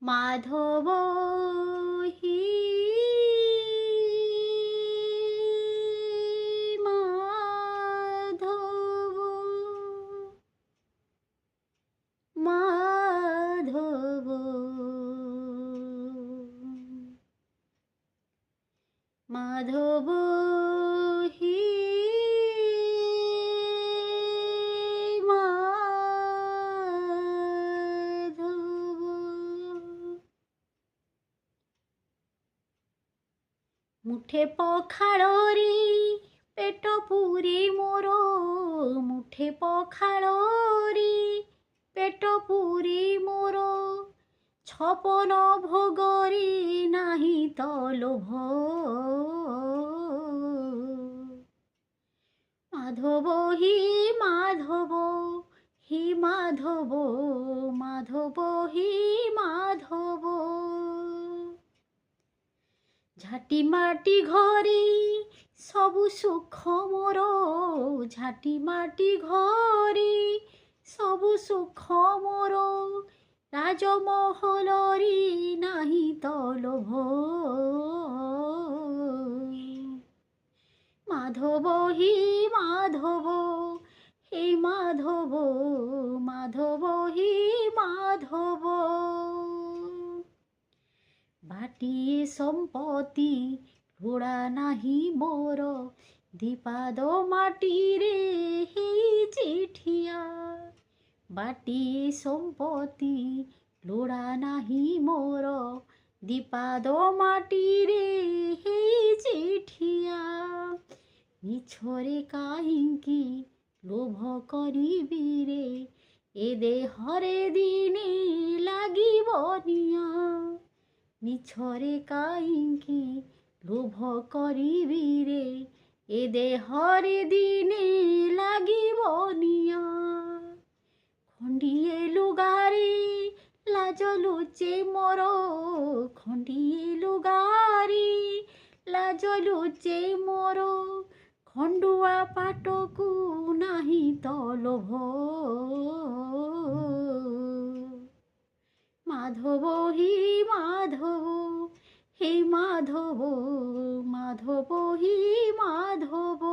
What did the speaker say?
মাধব হি মাধব, মাধব মাধব হি মাধব। মুঠে পখাଳରେ পেট পুରି ମୋର, ମୁଠେ ପଖାଳରେ পেট পুରି ମୋର, ଛପନ ଭୋଗରେ ନାହିଁ ତ ଲୋଭ। মাধব হি মাধব, হি মাধব, মাধব হি মাধব। ঝাঁটি মাটি ঘরে ସବୁ ସୁଖ ମୋର, ଝାଟି ମାଟି ଘରେ ସବୁ ସୁଖ ମୋର, ରାଜମହଲରେ ନାହିଁ ତ ଲୋଭ। মাধব হি মাধব, হে মাধব, মাধব হি মাধব। ବାଟିଏ ସମ୍ପତ୍ତି ଲୋଡ଼ା ନାହିଁ ମୋର, ଦିପାଦ ମାଟିରେ ହେଇଛି ଠିଆ। ବାଟିଏ ସମ୍ପତ୍ତି ଲୋଡ଼ା ନାହିଁ ମୋର, ଦିପାଦ ମାଟିରେ ହେଇଛି ଠିଆ। ମିଛରେ କାହିଁକି ଲୋଭ କରିବି ରେ, ଏ ଦେହରେ ଦିନେ ଲାଗିବ ନିଆଁ। ମିଛରେ କାହିଁକି ଲୋଭ କରିବି ରେ, ଏ ଦେହରେ ଦିନେ ଲାଗିବ ନିଆଁ। ଖଣ୍ଡିଏ ଲୁଗାରେ ଲାଜ ଲୁଚେ ମୋର, ଖଣ୍ଡିଏ ଲୁଗାରେ ଲାଜ ଲୁଚେ ମୋର, ଖଣ୍ଡୁଆ ପାଟକୁ ନାହିଁ ତ ଲୋଭ। মাধব হি মাধব, হে মাধব, মাধব হি মাধব।